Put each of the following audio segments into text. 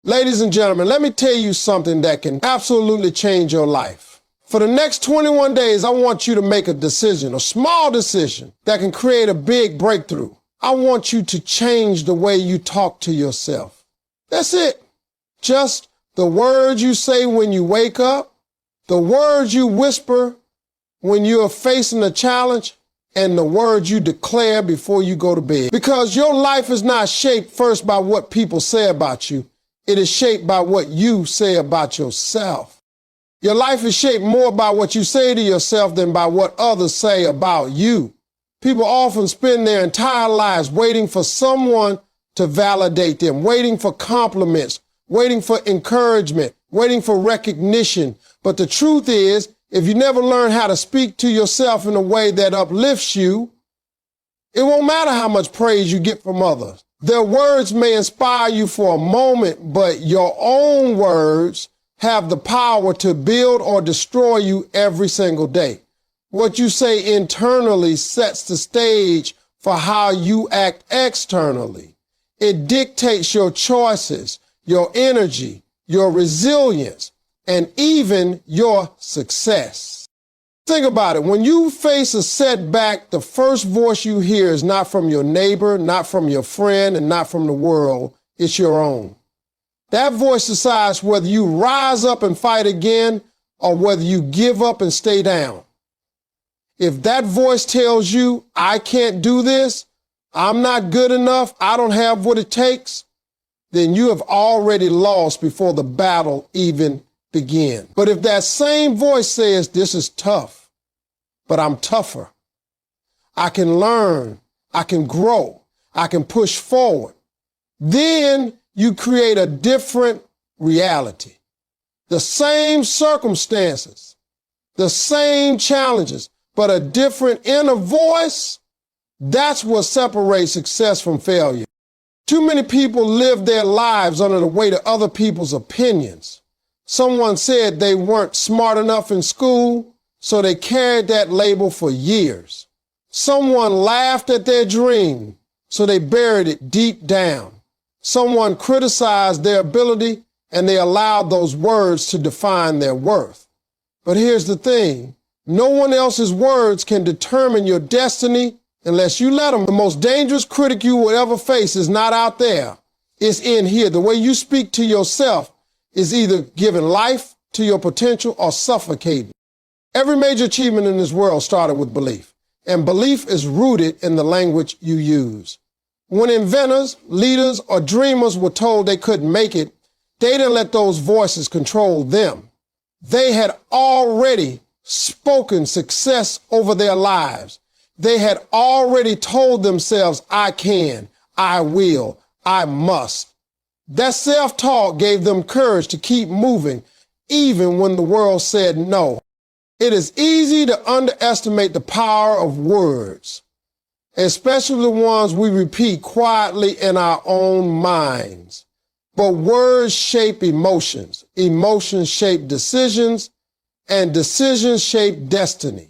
Ladies and gentlemen, let me tell you something that can absolutely change your life. For the next 21 days, I want you to make a decision, a small decision that can create a big breakthrough. I want you to change the way you talk to yourself. That's it. Just the words you say when you wake up, the words you whisper when you're facing a challenge, and the words you declare before you go to bed. Because your life is not shaped first by what people say about you. It is shaped by what you say about yourself. Your life is shaped more by what you say to yourself than by what others say about you. People often spend their entire lives waiting for someone to validate them, waiting for compliments, waiting for encouragement, waiting for recognition. But the truth is, if you never learn how to speak to yourself in a way that uplifts you, it won't matter how much praise you get from others. Their words may inspire you for a moment, but your own words have the power to build or destroy you every single day. What you say internally sets the stage for how you act externally. It dictates your choices, your energy, your resilience, and even your success. Think about it. When you face a setback, the first voice you hear is not from your neighbor, not from your friend, and not from the world. It's your own. That voice decides whether you rise up and fight again or whether you give up and stay down. If that voice tells you, I can't do this, I'm not good enough, I don't have what it takes, then you have already lost before the battle even begins. But if that same voice says, this is tough, but I'm tougher, I can learn, I can grow, I can push forward, then you create a different reality. The same circumstances, the same challenges, but a different inner voice, that's what separates success from failure. Too many people live their lives under the weight of other people's opinions. Someone said they weren't smart enough in school, so they carried that label for years. Someone laughed at their dream, so they buried it deep down. Someone criticized their ability, and they allowed those words to define their worth. But here's the thing. No one else's words can determine your destiny unless you let them. The most dangerous critic you will ever face is not out there. It's in here. The way you speak to yourself is either giving life to your potential or suffocating. Every major achievement in this world started with belief, and belief is rooted in the language you use. When inventors, leaders, or dreamers were told they couldn't make it, they didn't let those voices control them. They had already spoken success over their lives. They had already told themselves, I can, I will, I must. That self-talk gave them courage to keep moving, even when the world said no. It is easy to underestimate the power of words, especially the ones we repeat quietly in our own minds. But words shape emotions, emotions shape decisions, and decisions shape destiny.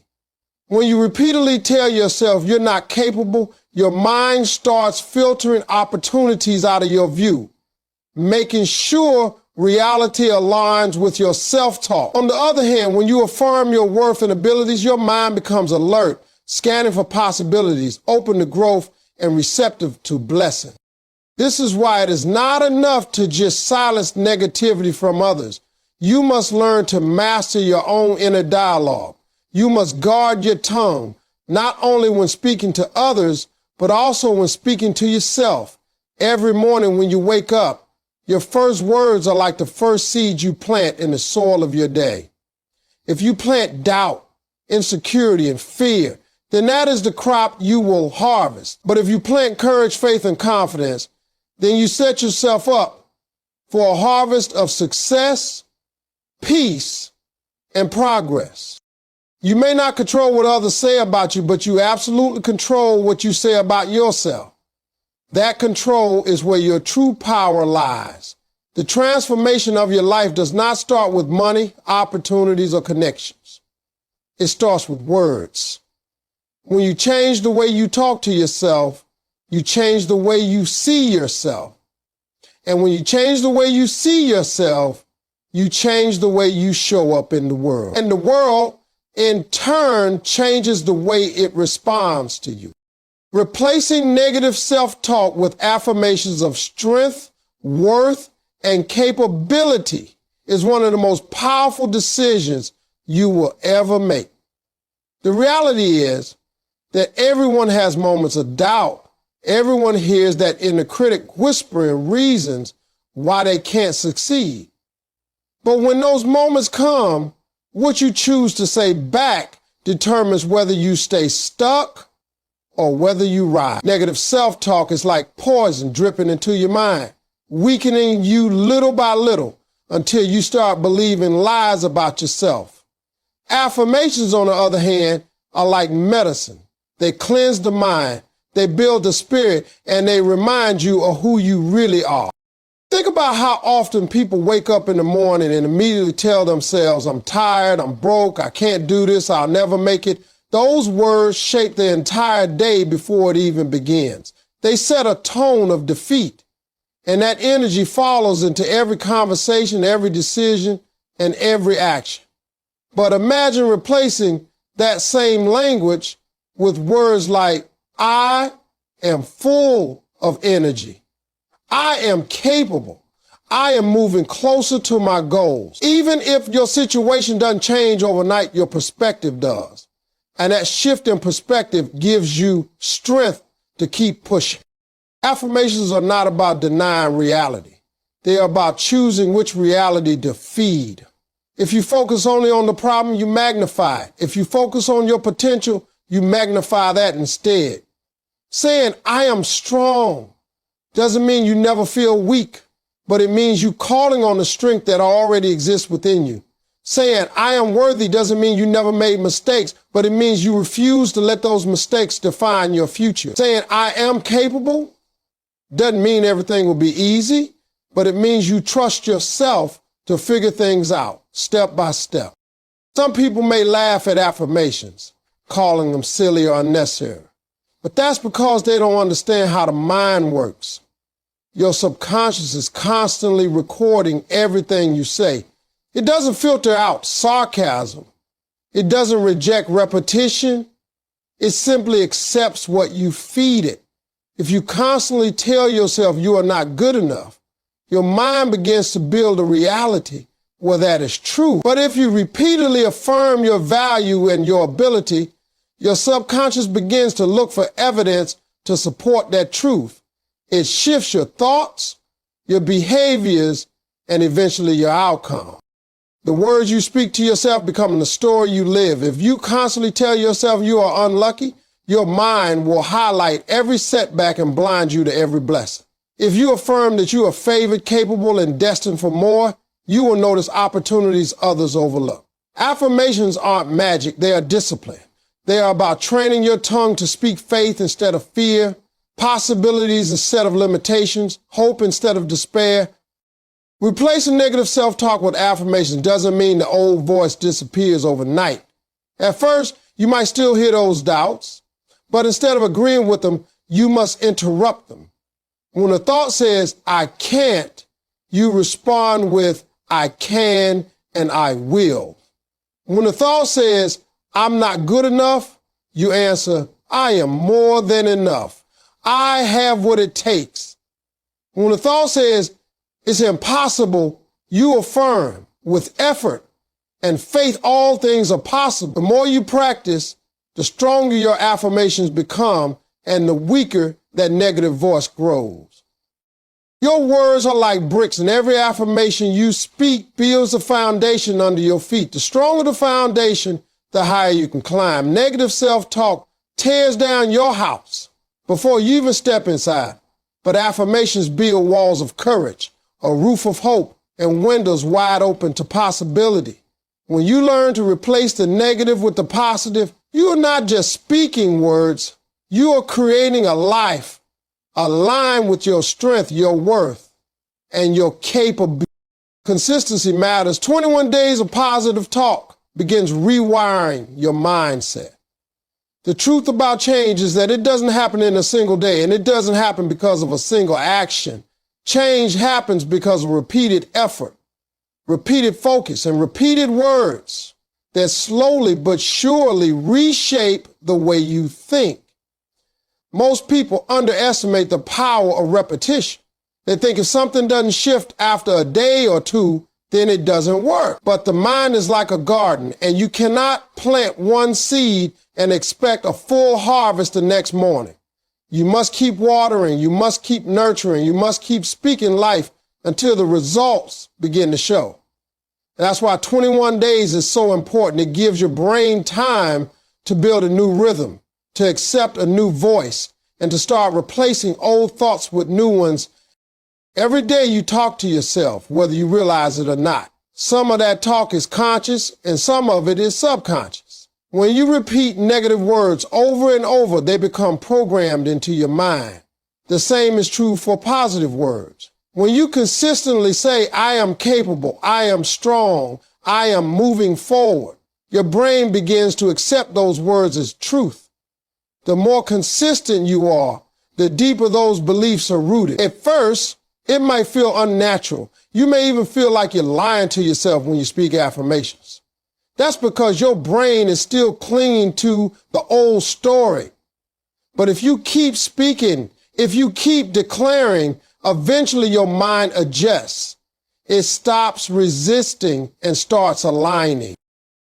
When you repeatedly tell yourself you're not capable, your mind starts filtering opportunities out of your view, making sure reality aligns with your self-talk. On the other hand, when you affirm your worth and abilities, your mind becomes alert, scanning for possibilities, open to growth, and receptive to blessing. This is why it is not enough to just silence negativity from others. You must learn to master your own inner dialogue. You must guard your tongue, not only when speaking to others, but also when speaking to yourself. Every morning when you wake up, your first words are like the first seeds you plant in the soil of your day. If you plant doubt, insecurity, and fear, then that is the crop you will harvest. But if you plant courage, faith, and confidence, then you set yourself up for a harvest of success, peace, and progress. You may not control what others say about you, but you absolutely control what you say about yourself. That control is where your true power lies. The transformation of your life does not start with money, opportunities, or connections. It starts with words. When you change the way you talk to yourself, you change the way you see yourself. And when you change the way you see yourself, you change the way you show up in the world. And the world, in turn, changes the way it responds to you. Replacing negative self-talk with affirmations of strength, worth, and capability is one of the most powerful decisions you will ever make. The reality is that everyone has moments of doubt. Everyone hears that inner critic whispering reasons why they can't succeed. But when those moments come, what you choose to say back determines whether you stay stuck or whether you rise. Negative self-talk is like poison dripping into your mind, weakening you little by little until you start believing lies about yourself. Affirmations, on the other hand, are like medicine. They cleanse the mind, they build the spirit, and they remind you of who you really are. Think about how often people wake up in the morning and immediately tell themselves, I'm tired, I'm broke, I can't do this, I'll never make it. Those words shape the entire day before it even begins. They set a tone of defeat, and that energy follows into every conversation, every decision, and every action. But imagine replacing that same language with words like, I am full of energy. I am capable. I am moving closer to my goals. Even if your situation doesn't change overnight, your perspective does. And that shift in perspective gives you strength to keep pushing. Affirmations are not about denying reality. They are about choosing which reality to feed. If you focus only on the problem, you magnify it. If you focus on your potential, you magnify that instead. Saying, I am strong, doesn't mean you never feel weak, but it means you calling on the strength that already exists within you. Saying, I am worthy doesn't mean you never made mistakes, but it means you refuse to let those mistakes define your future. Saying, I am capable doesn't mean everything will be easy, but it means you trust yourself to figure things out step by step. Some people may laugh at affirmations, calling them silly or unnecessary. But that's because they don't understand how the mind works. Your subconscious is constantly recording everything you say. It doesn't filter out sarcasm. It doesn't reject repetition. It simply accepts what you feed it. If you constantly tell yourself you are not good enough, your mind begins to build a reality where that is true. But if you repeatedly affirm your value and your ability, your subconscious begins to look for evidence to support that truth. It shifts your thoughts, your behaviors, and eventually your outcome. The words you speak to yourself become the story you live. If you constantly tell yourself you are unlucky, your mind will highlight every setback and blind you to every blessing. If you affirm that you are favored, capable, and destined for more, you will notice opportunities others overlook. Affirmations aren't magic, they are discipline. They are about training your tongue to speak faith instead of fear, possibilities instead of limitations, hope instead of despair. Replacing negative self-talk with affirmations doesn't mean the old voice disappears overnight. At first, you might still hear those doubts, but instead of agreeing with them, you must interrupt them. When a thought says, I can't, you respond with, I can and I will. When a thought says, I'm not good enough, you answer, I am more than enough. I have what it takes. When a thought says, it's impossible, you affirm, with effort and faith all things are possible. The more you practice, the stronger your affirmations become and the weaker that negative voice grows. Your words are like bricks, and every affirmation you speak builds a foundation under your feet. The stronger the foundation, the higher you can climb. Negative self-talk tears down your house before you even step inside. But affirmations build walls of courage, a roof of hope, and windows wide open to possibility. When you learn to replace the negative with the positive, you are not just speaking words, you are creating a life aligned with your strength, your worth, and your capability. Consistency matters. 21 days of positive talk begins rewiring your mindset. The truth about change is that it doesn't happen in a single day, and it doesn't happen because of a single action. Change happens because of repeated effort, repeated focus, and repeated words that slowly but surely reshape the way you think. Most people underestimate the power of repetition. They think if something doesn't shift after a day or two, then it doesn't work. But the mind is like a garden, and you cannot plant one seed and expect a full harvest the next morning. You must keep watering, you must keep nurturing, you must keep speaking life until the results begin to show. And that's why 21 days is so important. It gives your brain time to build a new rhythm, to accept a new voice, and to start replacing old thoughts with new ones. Every day you talk to yourself, whether you realize it or not. Some of that talk is conscious and some of it is subconscious. When you repeat negative words over and over, they become programmed into your mind. The same is true for positive words. When you consistently say, I am capable, I am strong, I am moving forward, your brain begins to accept those words as truth. The more consistent you are, the deeper those beliefs are rooted. At first, it might feel unnatural. You may even feel like you're lying to yourself when you speak affirmations. That's because your brain is still clinging to the old story. But if you keep speaking, if you keep declaring, eventually your mind adjusts. It stops resisting and starts aligning.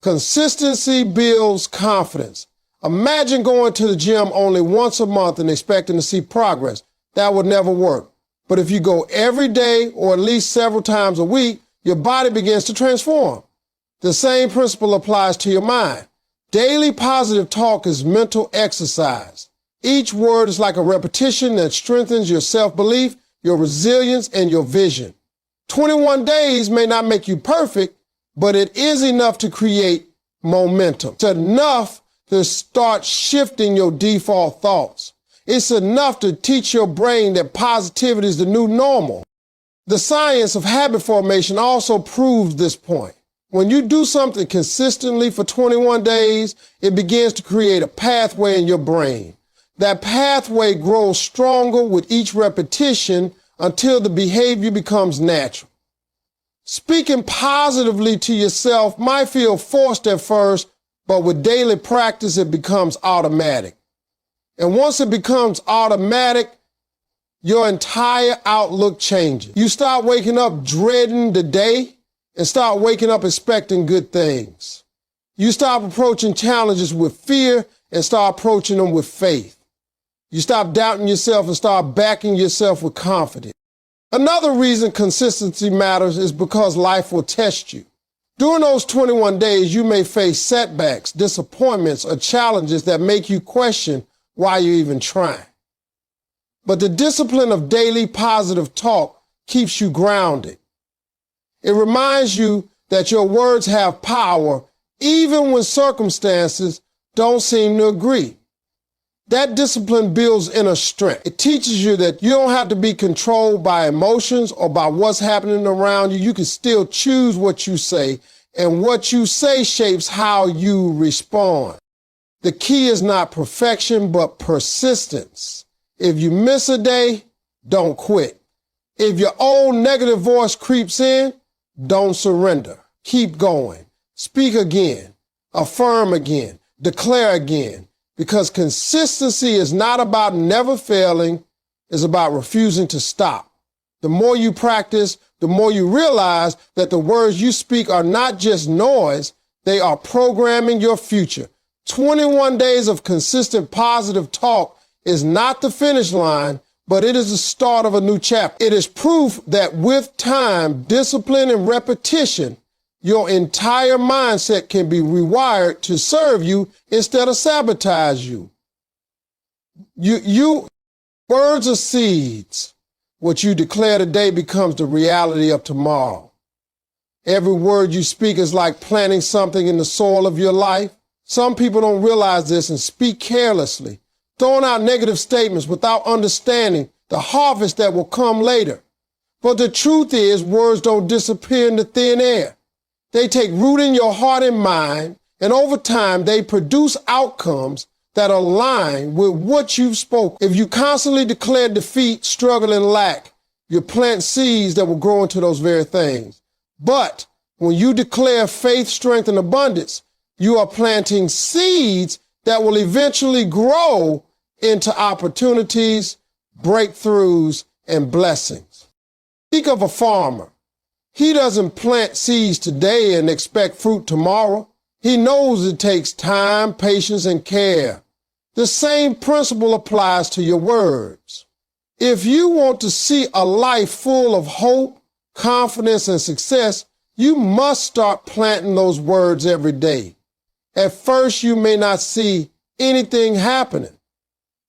Consistency builds confidence. Imagine going to the gym only once a month and expecting to see progress. That would never work. But if you go every day or at least several times a week, your body begins to transform. The same principle applies to your mind. Daily positive talk is mental exercise. Each word is like a repetition that strengthens your self-belief, your resilience, and your vision. 21 days may not make you perfect, but it is enough to create momentum. It's enough to start shifting your default thoughts. It's enough to teach your brain that positivity is the new normal. The science of habit formation also proves this point. When you do something consistently for 21 days, it begins to create a pathway in your brain. That pathway grows stronger with each repetition until the behavior becomes natural. Speaking positively to yourself might feel forced at first, but with daily practice, it becomes automatic. And once it becomes automatic, your entire outlook changes. You start waking up dreading the day and start waking up expecting good things. You stop approaching challenges with fear and start approaching them with faith. You stop doubting yourself and start backing yourself with confidence. Another reason consistency matters is because life will test you. During those 21 days, you may face setbacks, disappointments, or challenges that make you question why you're even trying. But the discipline of daily positive talk keeps you grounded. It reminds you that your words have power even when circumstances don't seem to agree. That discipline builds inner strength. It teaches you that you don't have to be controlled by emotions or by what's happening around you. You can still choose what you say, and what you say shapes how you respond. The key is not perfection, but persistence. If you miss a day, don't quit. If your old negative voice creeps in, don't surrender. Keep going. Speak again. Affirm again. Declare again. Because consistency is not about never failing, it's about refusing to stop. The more you practice, the more you realize that the words you speak are not just noise, they are programming your future. 21 days of consistent positive talk is not the finish line, but it is the start of a new chapter. It is proof that with time, discipline, and repetition, your entire mindset can be rewired to serve you instead of sabotage you. Words are seeds. What you declare today becomes the reality of tomorrow. Every word you speak is like planting something in the soil of your life. Some people don't realize this and speak carelessly, throwing out negative statements without understanding the harvest that will come later. But the truth is, words don't disappear into thin air. They take root in your heart and mind, and over time, they produce outcomes that align with what you've spoken. If you constantly declare defeat, struggle, and lack, You plant seeds that will grow into those very things. But when you declare faith, strength, and abundance, you are planting seeds that will eventually grow into opportunities, breakthroughs, and blessings. Think of a farmer. He doesn't plant seeds today and expect fruit tomorrow. He knows it takes time, patience, and care. The same principle applies to your words. If you want to see a life full of hope, confidence, and success, you must start planting those words every day. At first, you may not see anything happening.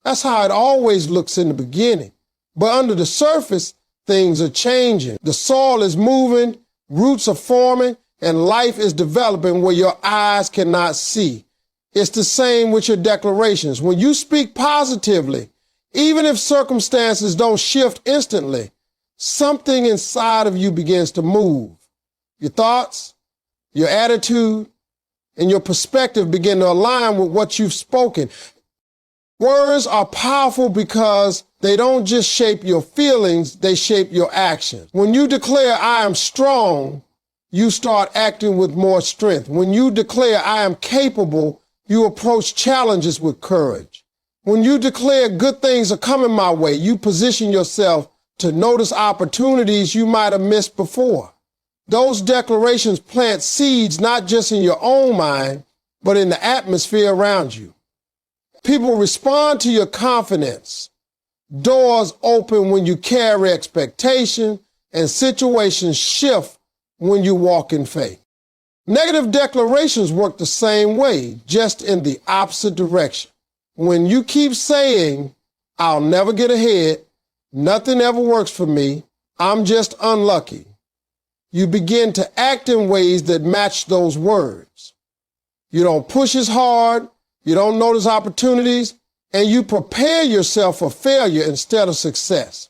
That's how it always looks in the beginning. But under the surface, things are changing. The soil is moving, roots are forming, and life is developing where your eyes cannot see. It's the same with your declarations. When you speak positively, even if circumstances don't shift instantly, something inside of you begins to move. Your thoughts, your attitude, and your perspective begin to align with what you've spoken. Words are powerful because they don't just shape your feelings, they shape your actions. When you declare, I am strong, you start acting with more strength. When you declare, I am capable, you approach challenges with courage. When you declare good things are coming my way, you position yourself to notice opportunities you might have missed before. Those declarations plant seeds not just in your own mind, but in the atmosphere around you. People respond to your confidence. Doors open when you carry expectation, and situations shift when you walk in faith. Negative declarations work the same way, just in the opposite direction. When you keep saying, I'll never get ahead, nothing ever works for me, I'm just unlucky, you begin to act in ways that match those words. You don't push as hard, you don't notice opportunities, and you prepare yourself for failure instead of success.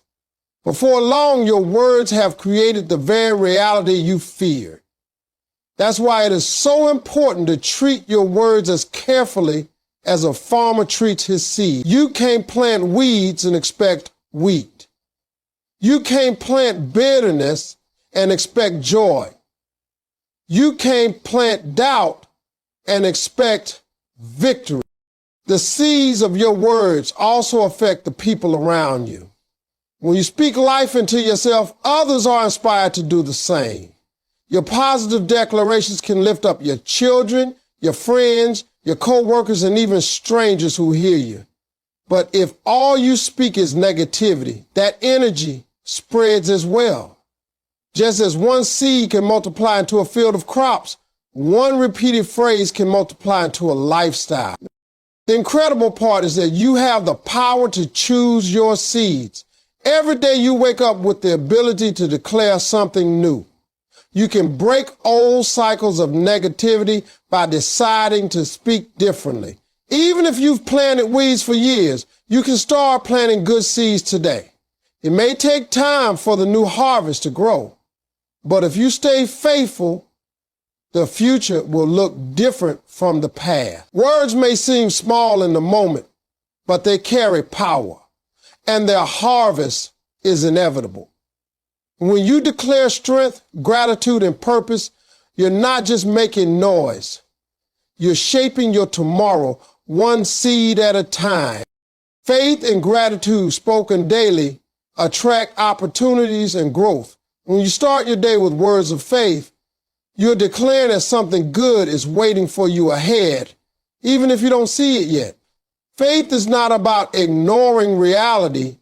Before long, your words have created the very reality you feared. That's why it is so important to treat your words as carefully as a farmer treats his seed. You can't plant weeds and expect wheat. You can't plant bitterness and expect joy. You can't plant doubt and expect victory. The seeds of your words also affect the people around you. When you speak life into yourself, others are inspired to do the same. Your positive declarations can lift up your children, your friends, your co-workers, and even strangers who hear you. But if all you speak is negativity, that energy spreads as well. Just as one seed can multiply into a field of crops, one repeated phrase can multiply into a lifestyle. The incredible part is that you have the power to choose your seeds. Every day you wake up with the ability to declare something new. You can break old cycles of negativity by deciding to speak differently. Even if you've planted weeds for years, you can start planting good seeds today. It may take time for the new harvest to grow, but if you stay faithful, the future will look different from the past. Words may seem small in the moment, but they carry power, and their harvest is inevitable. When you declare strength, gratitude, and purpose, you're not just making noise. You're shaping your tomorrow one seed at a time. Faith and gratitude spoken daily attract opportunities and growth. When you start your day with words of faith, you're declaring that something good is waiting for you ahead, even if you don't see it yet. Faith is not about ignoring reality.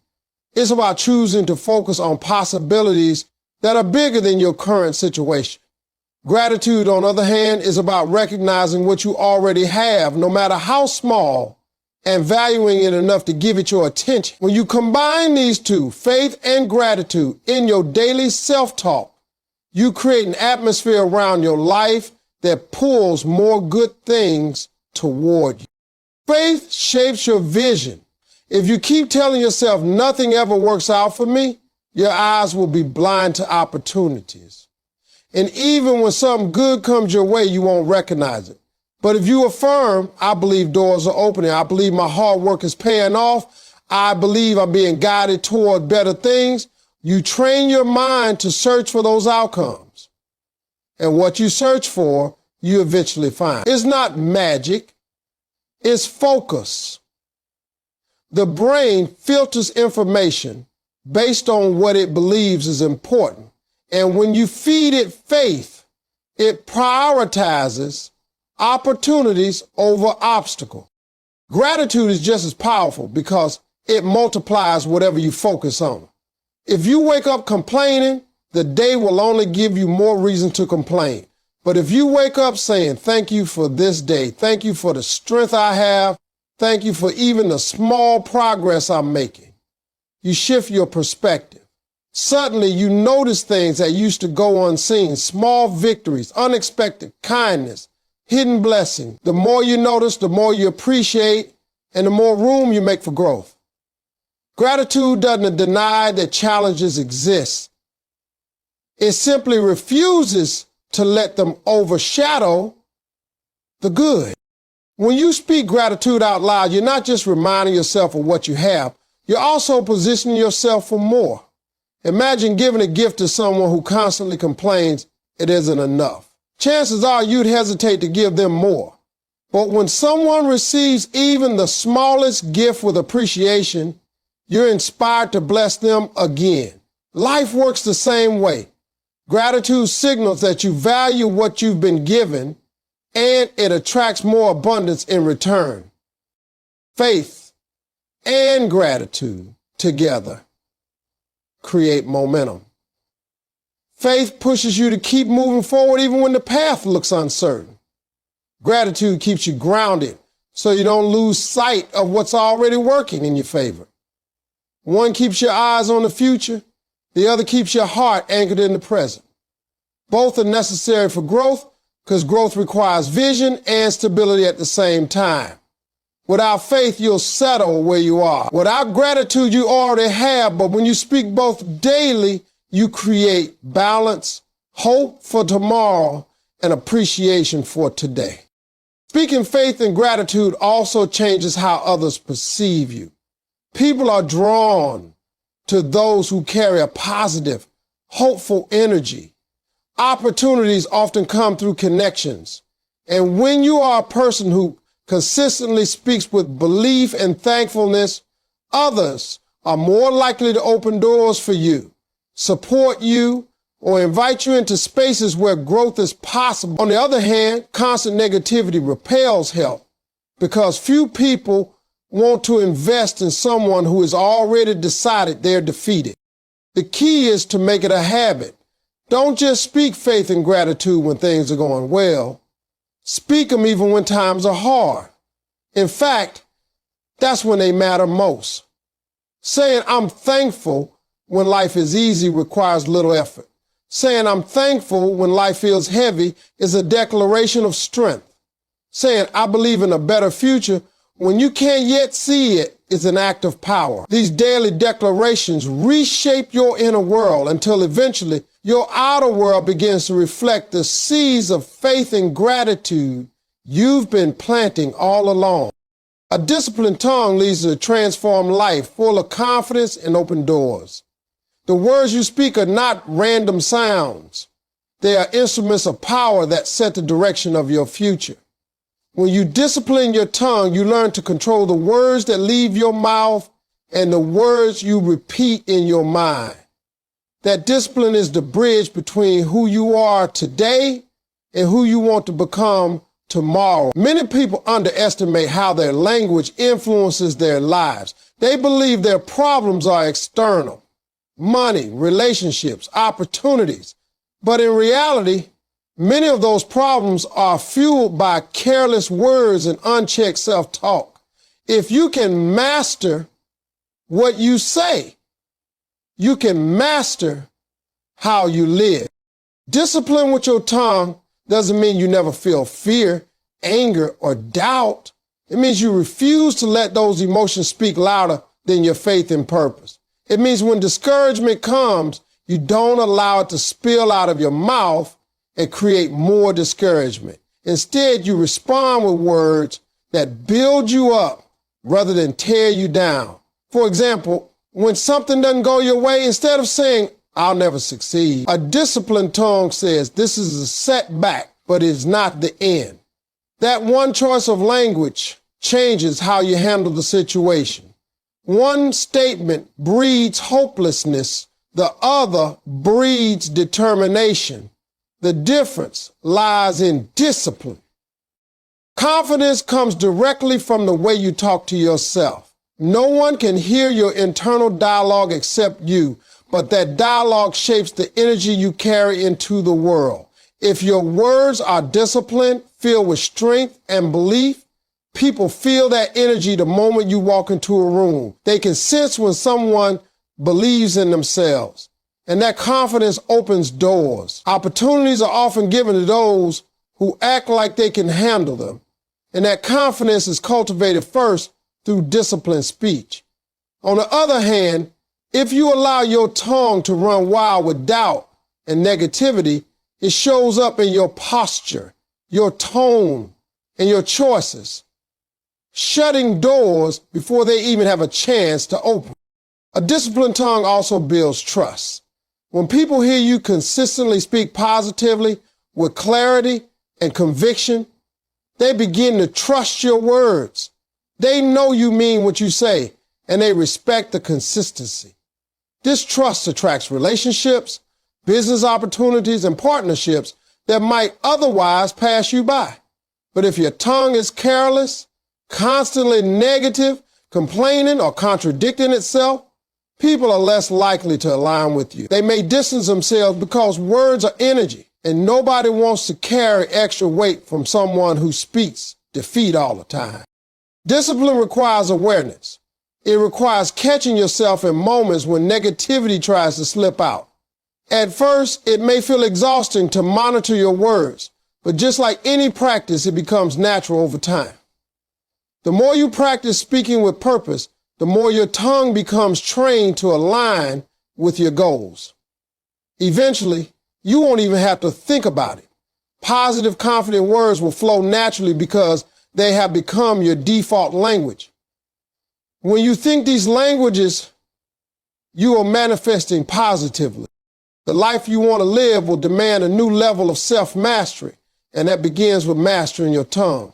It's about choosing to focus on possibilities that are bigger than your current situation. Gratitude, on the other hand, is about recognizing what you already have, no matter how small, and valuing it enough to give it your attention. When you combine these two, faith and gratitude, in your daily self-talk, you create an atmosphere around your life that pulls more good things toward you. Faith shapes your vision. If you keep telling yourself nothing ever works out for me, your eyes will be blind to opportunities. And even when something good comes your way, you won't recognize it. But if you affirm, I believe doors are opening, I believe my hard work is paying off, I believe I'm being guided toward better things, You train your mind to search for those outcomes. And what you search for, you eventually find. It's not magic. It's focus. The brain filters information based on what it believes is important. And when you feed it faith, it prioritizes opportunities over obstacles. Gratitude is just as powerful because it multiplies whatever you focus on. If you wake up complaining, the day will only give you more reason to complain. But if you wake up saying, thank you for this day, thank you for the strength I have, thank you for even the small progress I'm making, you shift your perspective. Suddenly you notice things that used to go unseen, small victories, unexpected kindness, hidden blessing. The more you notice, the more you appreciate, and the more room you make for growth. Gratitude doesn't deny that challenges exist. It simply refuses to let them overshadow the good. When you speak gratitude out loud, you're not just reminding yourself of what you have, you're also positioning yourself for more. Imagine giving a gift to someone who constantly complains it isn't enough. Chances are you'd hesitate to give them more. But when someone receives even the smallest gift with appreciation, you're inspired to bless them again. Life works the same way. Gratitude signals that you value what you've been given, and it attracts more abundance in return. Faith and gratitude together create momentum. Faith pushes you to keep moving forward even when the path looks uncertain. Gratitude keeps you grounded so you don't lose sight of what's already working in your favor. One keeps your eyes on the future, the other keeps your heart anchored in the present. Both are necessary for growth because growth requires vision and stability at the same time. Without faith, you'll settle where you are. Without gratitude, you already have, but when you speak both daily, you create balance, hope for tomorrow, and appreciation for today. Speaking faith and gratitude also changes how others perceive you. People are drawn to those who carry a positive, hopeful energy. Opportunities often come through connections. And when you are a person who consistently speaks with belief and thankfulness, others are more likely to open doors for you, support you, or invite you into spaces where growth is possible. On the other hand, constant negativity repels help because few people want to invest in someone who has already decided they're defeated. The key is to make it a habit. Don't just speak faith and gratitude when things are going well. Speak them even when times are hard. In fact, that's when they matter most. Saying I'm thankful when life is easy requires little effort. Saying I'm thankful when life feels heavy is a declaration of strength. Saying I believe in a better future when you can't yet see it is an act of power. These daily declarations reshape your inner world until eventually your outer world begins to reflect the seeds of faith and gratitude you've been planting all along. A disciplined tongue leads to a transformed life full of confidence and open doors. The words you speak are not random sounds. They are instruments of power that set the direction of your future. When you discipline your tongue, you learn to control the words that leave your mouth and the words you repeat in your mind. That discipline is the bridge between who you are today and who you want to become tomorrow. Many people underestimate how their language influences their lives. They believe their problems are external, money, relationships, opportunities. But in reality, many of those problems are fueled by careless words and unchecked self-talk. If you can master what you say, you can master how you live. Discipline with your tongue doesn't mean you never feel fear, anger, or doubt. It means you refuse to let those emotions speak louder than your faith and purpose. It means when discouragement comes, you don't allow it to spill out of your mouth and create more discouragement. Instead, you respond with words that build you up rather than tear you down. For example, When something doesn't go your way, instead of saying, I'll never succeed, a disciplined tongue says, this is a setback, but it's not the end. That one choice of language changes how you handle the situation. One statement breeds hopelessness, the other breeds determination. The difference lies in discipline. Confidence comes directly from the way you talk to yourself. No one can hear your internal dialogue except you, but that dialogue shapes the energy you carry into the world. If your words are disciplined, filled with strength and belief, people feel that energy the moment you walk into a room. They can sense when someone believes in themselves. And that confidence opens doors. Opportunities are often given to those who act like they can handle them. And that confidence is cultivated first through disciplined speech. On the other hand, if you allow your tongue to run wild with doubt and negativity, it shows up in your posture, your tone, and your choices, shutting doors before they even have a chance to open. A disciplined tongue also builds trust. When people hear you consistently speak positively with clarity and conviction, they begin to trust your words. They know you mean what you say, and they respect the consistency. This trust attracts relationships, business opportunities, and partnerships that might otherwise pass you by. But if your tongue is careless, constantly negative, complaining, or contradicting itself, people are less likely to align with you. They may distance themselves because words are energy, and nobody wants to carry extra weight from someone who speaks defeat all the time. Discipline requires awareness. It requires catching yourself in moments when negativity tries to slip out. At first, it may feel exhausting to monitor your words, but just like any practice, it becomes natural over time. The more you practice speaking with purpose, the more your tongue becomes trained to align with your goals. Eventually, you won't even have to think about it. Positive, confident words will flow naturally because they have become your default language. When you think these languages, you are manifesting positively. The life you want to live will demand a new level of self-mastery, and that begins with mastering your tongue.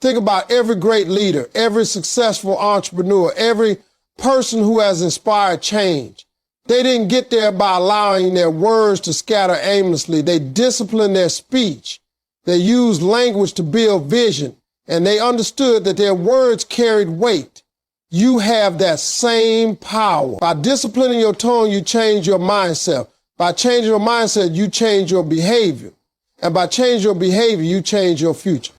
Think about every great leader, every successful entrepreneur, every person who has inspired change. They didn't get there by allowing their words to scatter aimlessly. They disciplined their speech. They used language to build vision, and they understood that their words carried weight. You have that same power. By disciplining your tongue, you change your mindset. By changing your mindset, you change your behavior. And by changing your behavior, you change your future.